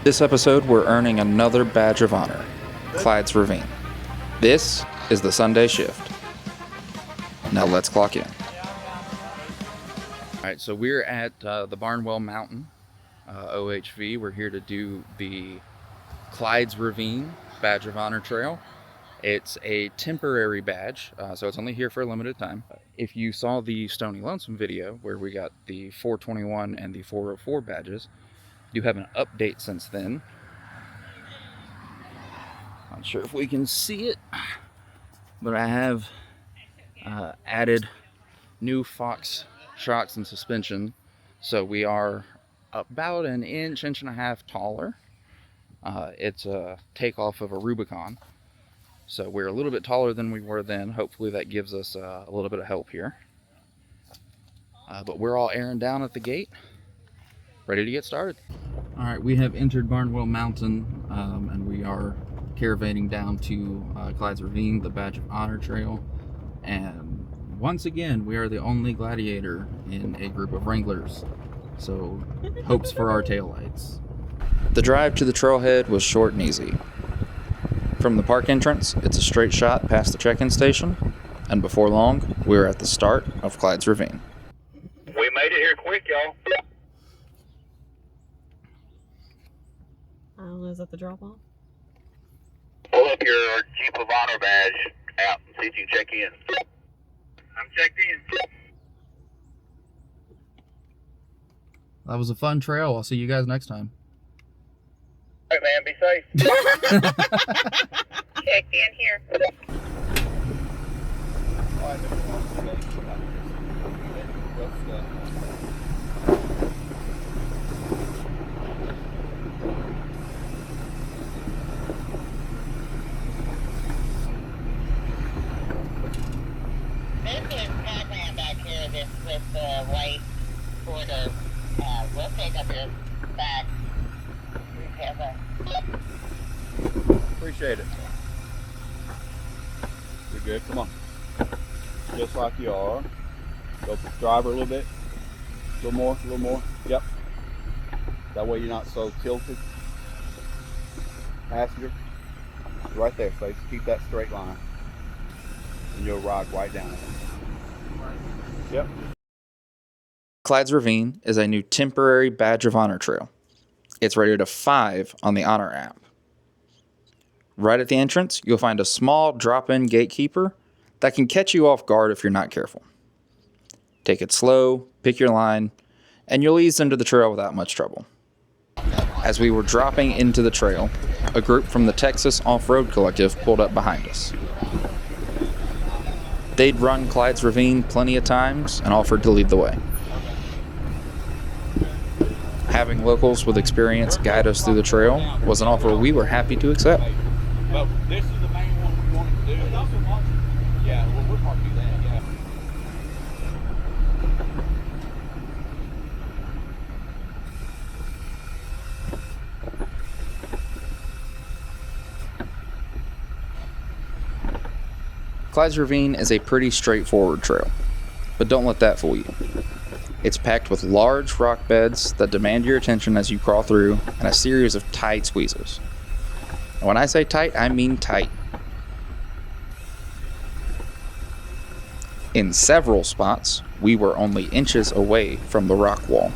This episode, we're earning another badge of honor, CLYDE'S RAVINE. This is the Sunday shift. Now let's clock in. All right, so we're at the Barnwell Mountain OHV. We're here to do the CLYDE'S RAVINE Badge of Honor Trail. It's a temporary badge, so it's only here for a limited time. If you saw the Stony Lonesome video where we got the 421 and the 404 badges, you have an update since then. Not sure if we can see it, but I have added new Fox shocks and suspension, so we are about an inch and a half taller. It's a takeoff of a Rubicon, so we're a little bit taller than we were then. Hopefully that gives us a little bit of help here. But we're all airing down at the gate, ready to get started. All right, we have entered Barnwell Mountain, and we are caravanning down to CLYDE'S RAVINE, the Badge of Honor Trail. And once again, we are the only Gladiator in a group of Wranglers, so hopes for our taillights. The drive to the trailhead was short and easy. From the park entrance, it's a straight shot past the check-in station, and before long, we're at the start of CLYDE'S RAVINE. We made it here quick, y'all. Is that the drop-off? Pull up your Jeep of Honor badge out and see if you can check in. I'm checked in. That was a fun trail. I'll see you guys next time. All right, man, be safe. Checked in here. This is Pac-Man back here with the white border. We'll take up your back. We have a... Appreciate it. You're good. Come on. Just like you are. Go driver a little bit. A little more. A little more. Yep. That way you're not so tilted. Passenger. Right there, Face. Keep that straight line. And you'll ride right down it. Yep. CLYDE'S RAVINE is a new temporary Badge of Honor trail. It's rated a 5 on the Honor app. Right at the entrance, you'll find a small drop-in gatekeeper that can catch you off guard if you're not careful. Take it slow, pick your line, and you'll ease into the trail without much trouble. As we were dropping into the trail, a group from the Texas Offroad Collective pulled up behind us. They'd run CLYDE'S RAVINE plenty of times and offered to lead the way. Having locals with experience guide us through the trail was an offer we were happy to accept. Well, this is the main one we wanted to do. Yeah, well, we'll probably do that, yeah. CLYDE'S RAVINE is a pretty straightforward trail, but don't let that fool you. It's packed with large rock beds that demand your attention as you crawl through, and a series of tight squeezes. And when I say tight, I mean tight. In several spots, we were only inches away from the rock wall.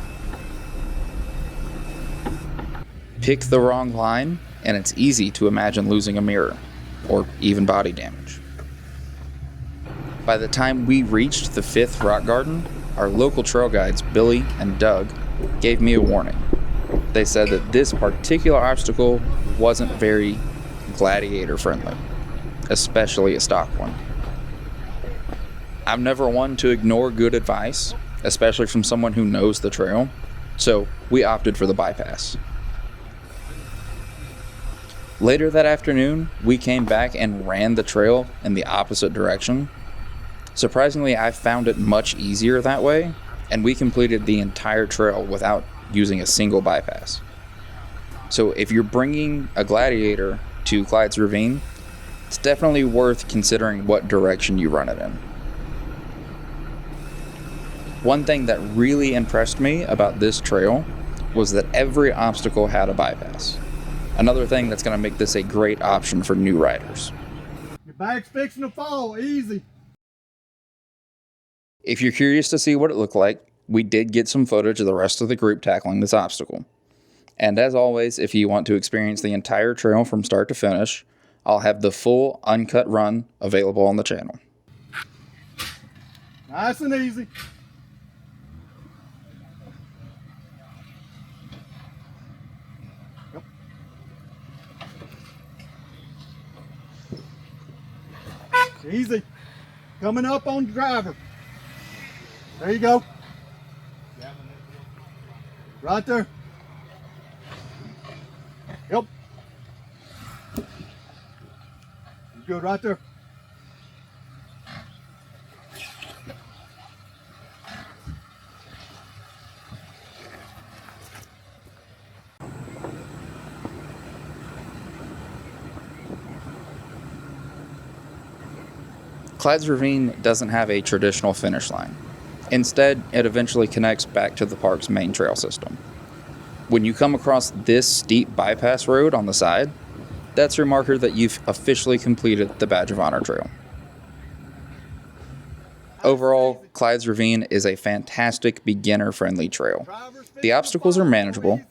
Pick the wrong line, and it's easy to imagine losing a mirror, or even body damage. By the time we reached the 5th rock garden, our local trail guides, Billy and Doug, gave me a warning. They said that this particular obstacle wasn't very Gladiator friendly, especially a stock one. I'm never one to ignore good advice, especially from someone who knows the trail, so we opted for the bypass. Later that afternoon, we came back and ran the trail in the opposite direction. Surprisingly, I found it much easier that way, and we completed the entire trail without using a single bypass. So if you're bringing a Gladiator to CLYDE'S RAVINE, it's definitely worth considering what direction you run it in. One thing that really impressed me about this trail was that every obstacle had a bypass. Another thing that's going to make this a great option for new riders. Your bag's fixing to fall, easy. If you're curious to see what it looked like, we did get some footage of the rest of the group tackling this obstacle. And as always, if you want to experience the entire trail from start to finish, I'll have the full uncut run available on the channel. Nice and easy. Yep. Easy. Coming up on the driver. There you go. Right there. Yep. Good right there. CLYDE'S Ravine doesn't have a traditional finish line. Instead, it eventually connects back to the park's main trail system. When you come across this steep bypass road on the side, that's your marker that you've officially completed the Badge of Honor Trail. Overall, CLYDE'S Ravine is a fantastic beginner-friendly trail. The obstacles are manageable,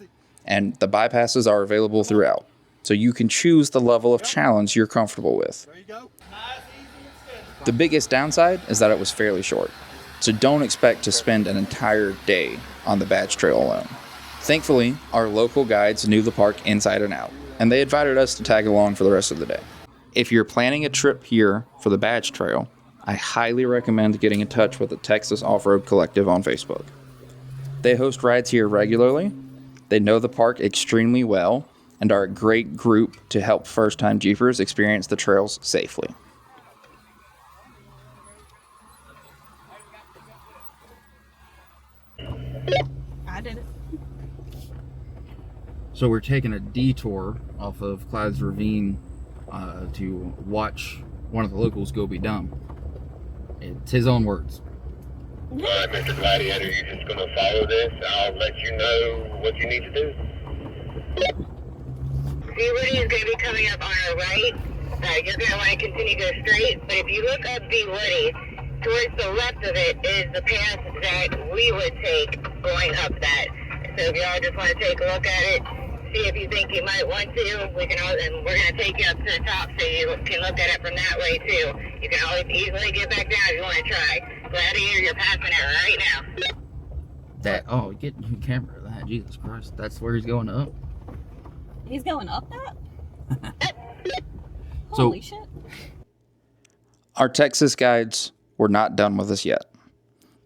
and the bypasses are available throughout, so you can choose the level of challenge you're comfortable with. The biggest downside is that it was fairly short, so don't expect to spend an entire day on the Badge Trail alone. Thankfully, our local guides knew the park inside and out, and they invited us to tag along for the rest of the day. If you're planning a trip here for the Badge Trail, I highly recommend getting in touch with the Texas Offroad Collective on Facebook. They host rides here regularly, they know the park extremely well, and are a great group to help first-time Jeepers experience the trails safely. I did it. So we're taking a detour off of CLYDE'S Ravine to watch one of the locals go be dumb. It's his own words. Alright, Mr. Gladiator, you're just gonna follow this. I'll let you know what you need to do. See, Woody is going to be coming up on our right. You're going to want to continue to go straight. But if you look up the Woody, towards the left of it is the path that we would take going up that. So if y'all just want to take a look at it, see if you think you might want to, we can all, and we're going to take you up to the top so you can look at it from that way too. You can always easily get back down if you want to try. Gladiator, you're passing it right now. Get your camera of that, Jesus Christ. That's where he's going up. He's going up that? So- Holy shit. Our Texas guides were not done with us yet.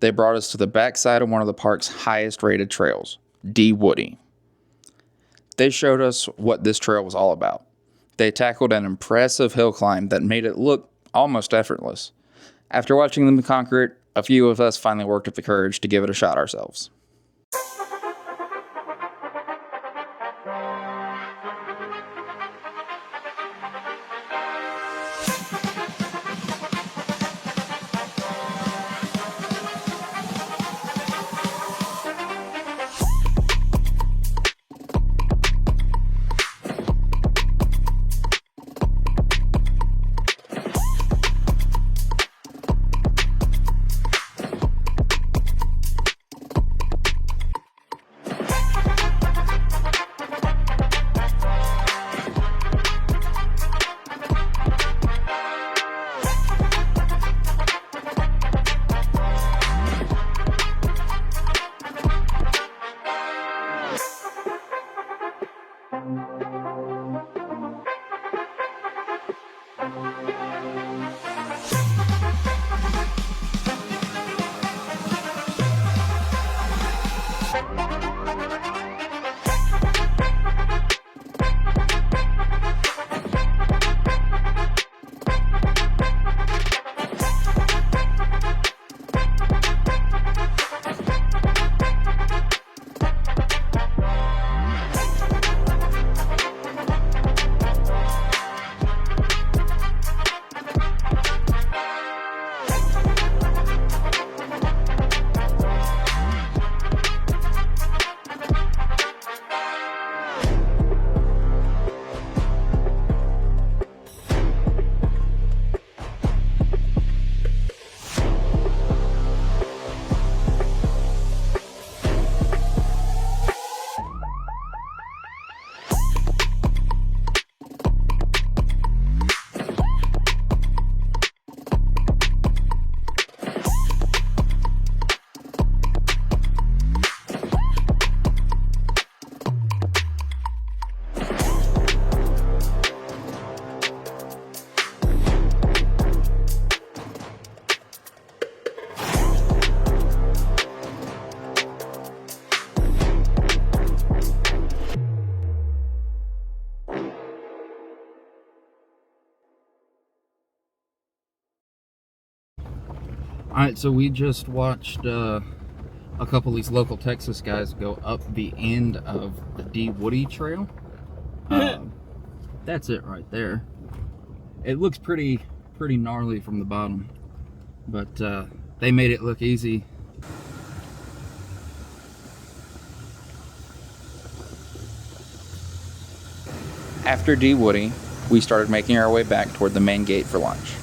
They brought us to the backside of one of the park's highest rated trails, D Woody. They showed us what this trail was all about. They tackled an impressive hill climb that made it look almost effortless. After watching them conquer it, a few of us finally worked up the courage to give it a shot ourselves. Alright, so we just watched a couple of these local Texas guys go up the end of the D Woody Trail. That's it right there. It looks pretty gnarly from the bottom, but they made it look easy. After D Woody, we started making our way back toward the main gate for lunch.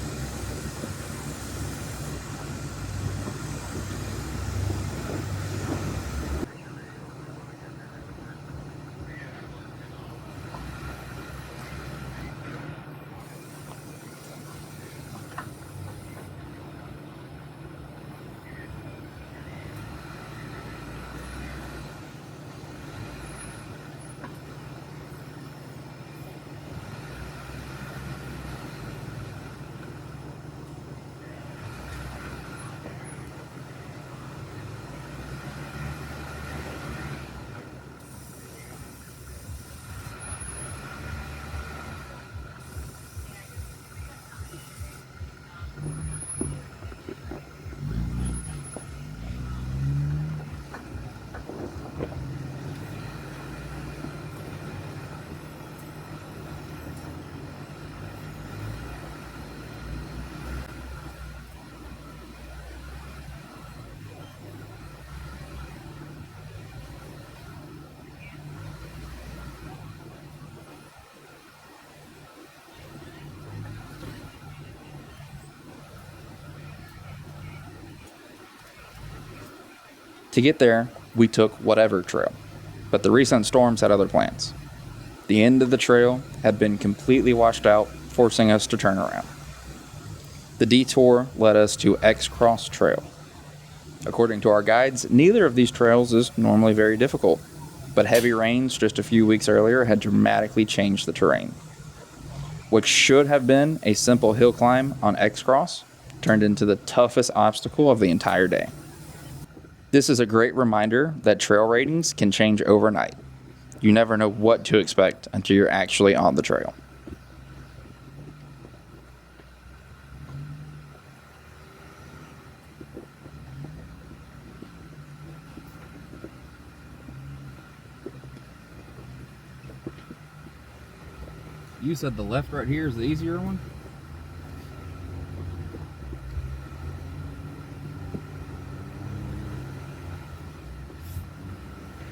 To get there, we took whatever trail, but the recent storms had other plans. The end of the trail had been completely washed out, forcing us to turn around. The detour led us to X Cross Trail. According to our guides, neither of these trails is normally very difficult, but heavy rains just a few weeks earlier had dramatically changed the terrain. What should have been a simple hill climb on X Cross turned into the toughest obstacle of the entire day. This is a great reminder that trail ratings can change overnight. You never know what to expect until you're actually on the trail. You said the left right here is the easier one?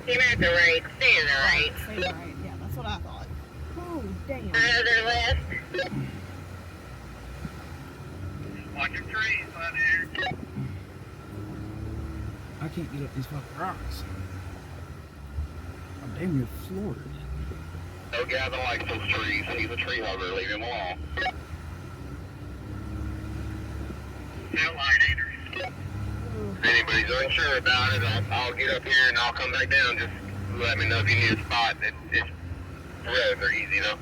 You're at the right. Stay in the right. Stay right. Yeah, that's what I thought. Oh, damn. Another left. Watch your trees, buddy. I can't get up these fucking rocks. I'm damn near floored. No Gavin likes those trees. He's a tree hugger. Leave him alone. CLYDE'S. If anybody's unsure about it, I'll get up here and I'll come back down. Just let me know if you need a spot. It's rather easy, though.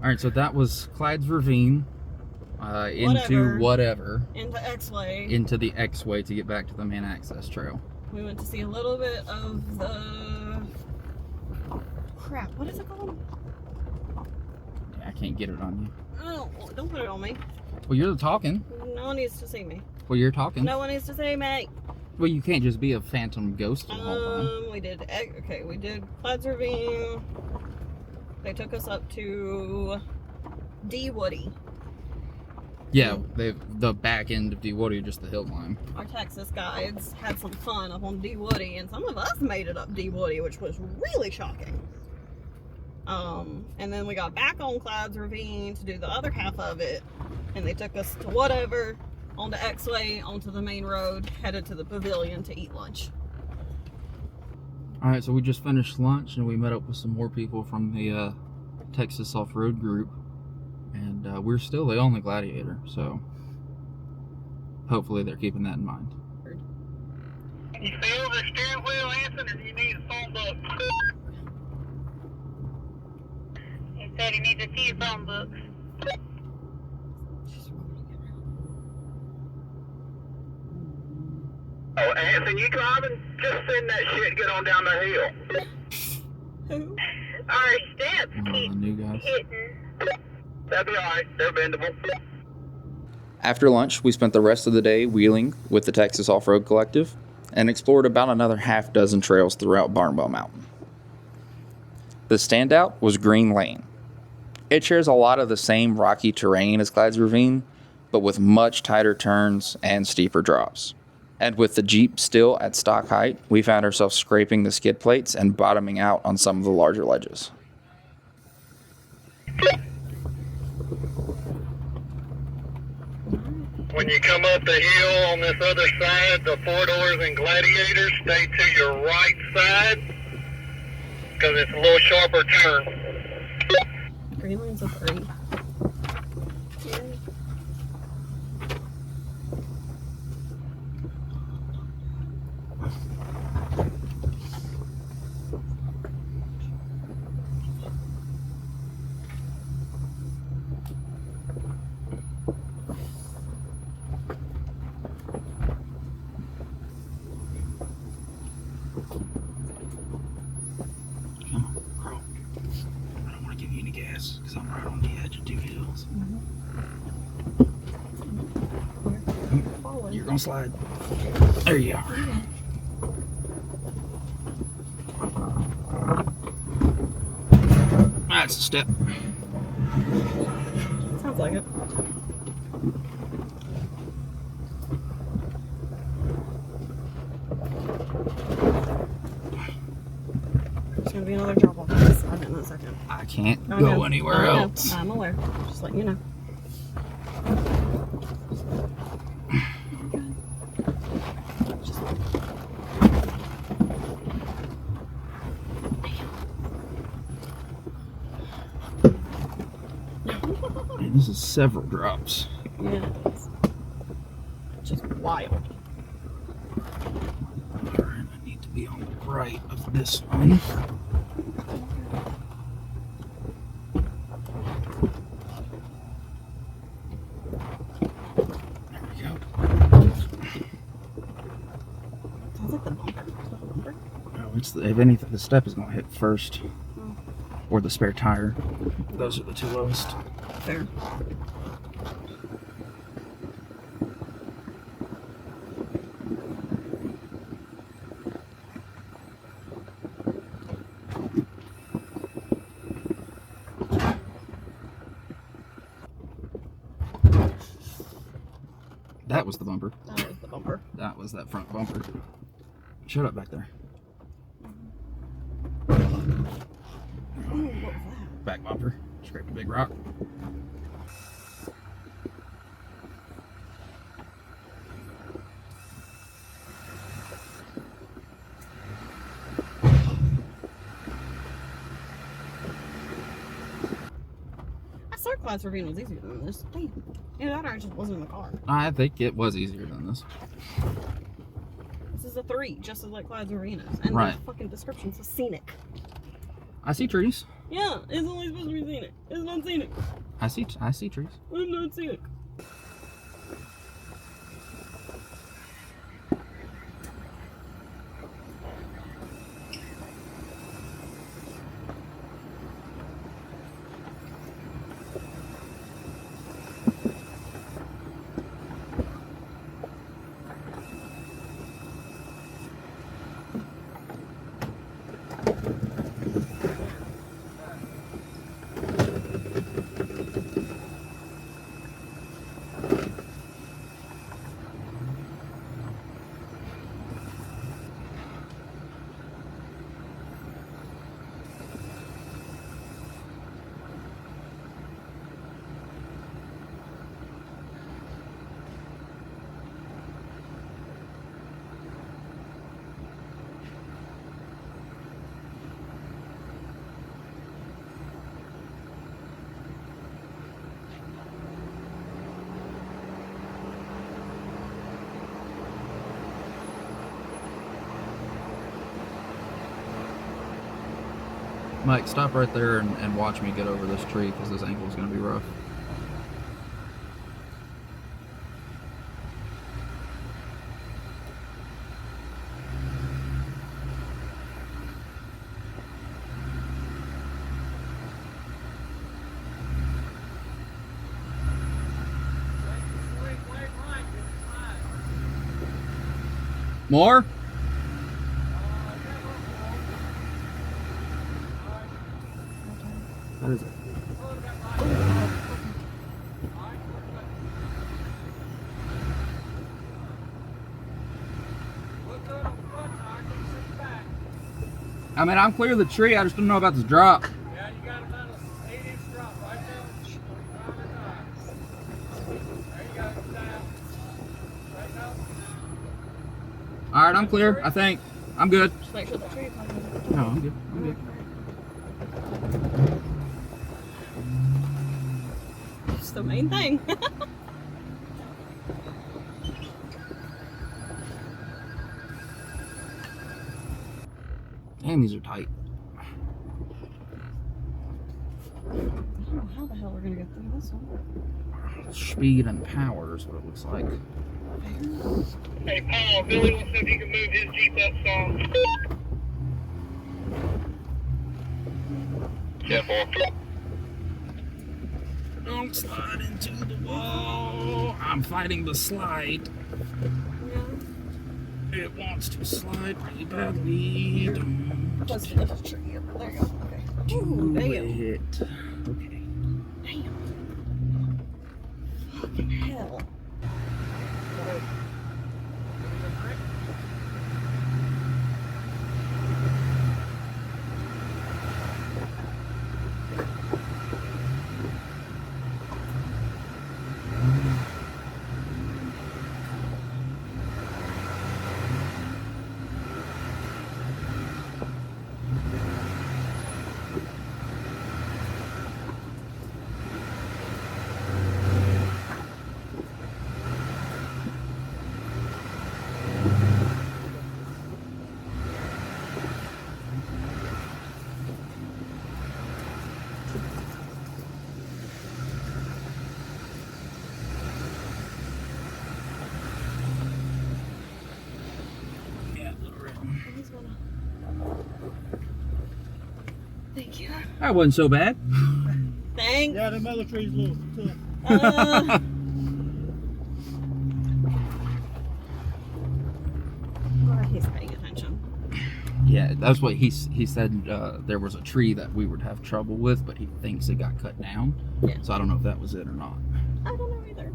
All right, so that was CLYDE'S RAVINE into whatever. Into X-Way. Into the X-Way to get back to the main access trail. We went to see a little bit of the... Crap, what is it called? I can't get it on you. Oh, don't put it on me. Well, you're talking. No one needs to see me. Well, you're talking. No one needs to see me. Well, you can't just be a phantom ghost the whole time. We did CLYDE'S RAVINE. They took us up to D Woody. Yeah, the back end of D Woody, just the hill climb. Our Texas guides had some fun up on D Woody, and some of us made it up D Woody, which was really shocking. And then we got back on CLYDE'S RAVINE to do the other half of it, and they took us to whatever, onto X-Way, onto the main road, headed to the pavilion to eat lunch. All right, so we just finished lunch, and we met up with some more people from the Texas Offroad group, and we're still the only Gladiator, so hopefully they're keeping that in mind. You feel the steering wheel, Anson, or do you need a phone book? He said he needs a few phone books. Oh, Anson, you driving? Just send that shit and get on down the hill. Who? Our steps One of keep the new guys. hitting. That'll be alright. They're bendable. After lunch, we spent the rest of the day wheeling with the Texas Offroad Collective and explored about another half dozen trails throughout Barnwell Mountain. The standout was Green Lane. It shares a lot of the same rocky terrain as CLYDE'S RAVINE, but with much tighter turns and steeper drops. And with the Jeep still at stock height, we found ourselves scraping the skid plates and bottoming out on some of the larger ledges. When you come up the hill on this other side, the 4-doors and Gladiator, stay to your right side, because it's a little sharper turn. Green Lane's a 3. Come on, girl. I don't want to give you any gas because I'm right on the edge of 2 hills. You're gonna slide. There you are. That's a step. Sounds like it. There's gonna be another drop off on this side in a second. I can't I go know. anywhere I know. else. I'm aware. Just letting you know. Man, this is several drops. Yeah. It's just wild. Alright, I need to be on the right of this one. There we go. Sounds like the bumper. Is that the bumper? Oh, it's the, if anything, the step is going to hit first. Or the spare tire. Those are the two lowest. Fair. That was the bumper. That was the bumper. That was that front bumper. Shut up back there. Ooh, what was that? Back bumper. Scraped a big rock. I thought CLYDE'S RAVINE was easier than this. Damn. Yeah, that I just wasn't in the car. I think it was easier than this. This is a 3, just as like CLYDE'S RAVINE is. And Right. the fucking description's scenic. I see trees. Yeah, it's only supposed to be scenic. It's not scenic. I see trees. It's not scenic. Mike, stop right there and watch me get over this tree because this angle is going to be rough. More? What is it? I mean, I'm clear of the tree. I just don't know about this drop. Yeah, you got about an 8-inch drop right there. There you go. Down. Right now. All right, I'm clear. I think I'm good. Just make sure the tree is not gonna- No, I'm good. I'm good. It's the main thing. Damn, these are tight. I don't know how the hell we're gonna get through this one. Speed and power is what it looks like. Hey, Paul, Billy wants to know if you can move his Jeep up some. Yeah, Paul. Don't slide into the wall. I'm fighting the slide. Yeah. It wants to slide really badly. Don't Plus the little tree over there. Okay. Ooh, do damn. it. Okay. Damn. Fucking hell. Yeah, a little red. He's gonna- Thank you. That wasn't so bad. Thanks. Yeah, them other trees a little tough. Uh, Glad he's paying attention. Yeah, that's what he said. There was a tree that we would have trouble with, but he thinks it got cut down. Yeah. So I don't know if that was it or not. I don't know either.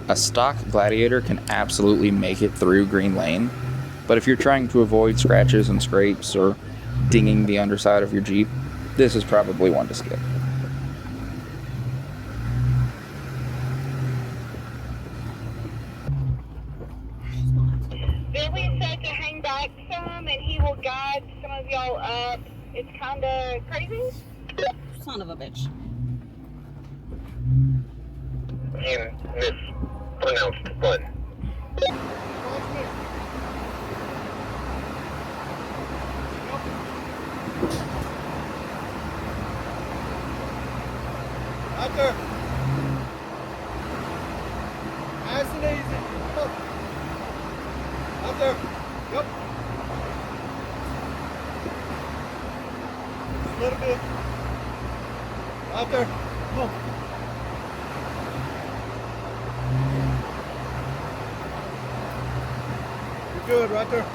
A stock Gladiator can absolutely make it through Green Lane, but if you're trying to avoid scratches and scrapes or dinging the underside of your Jeep, this is probably one to skip. Billy said to hang back some and he will guide some of y'all up. It's kind of crazy. Son of a bitch. And mispronounced fun. Out there. Nice and easy. Up. Out there. Yep. Just a little bit. Out there. Come on. You're good right there.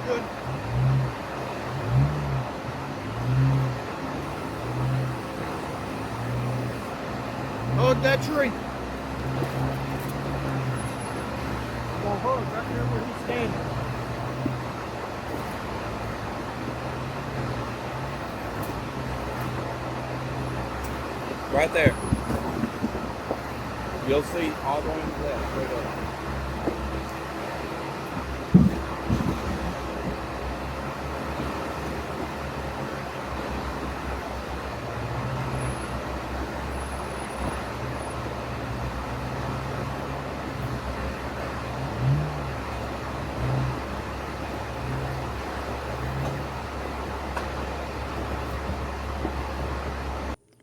Good. Hold that tree. Well, hold right there where he's standing. Right there. You'll see all the way to the left, straight up.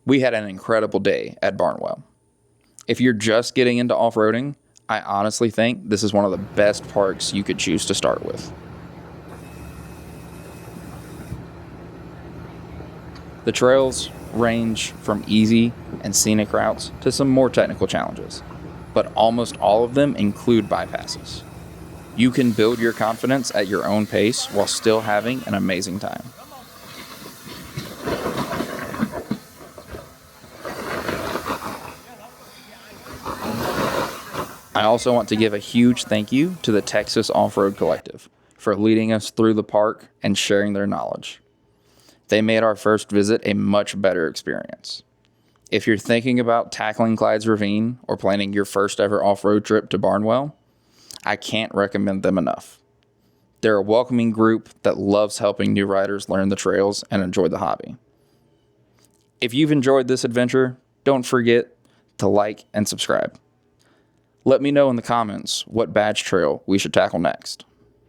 We had an incredible day at Barnwell. If you're just getting into off-roading, I honestly think this is one of the best parks you could choose to start with. The trails range from easy and scenic routes to some more technical challenges, but almost all of them include bypasses. You can build your confidence at your own pace while still having an amazing time. I also want to give a huge thank you to the Texas Offroad Collective for leading us through the park and sharing their knowledge. They made our first visit a much better experience. If you're thinking about tackling CLYDE'S Ravine or planning your first ever off-road trip to Barnwell, I can't recommend them enough. They're a welcoming group that loves helping new riders learn the trails and enjoy the hobby. If you've enjoyed this adventure, don't forget to like and subscribe. Let me know in the comments what badge trail we should tackle next.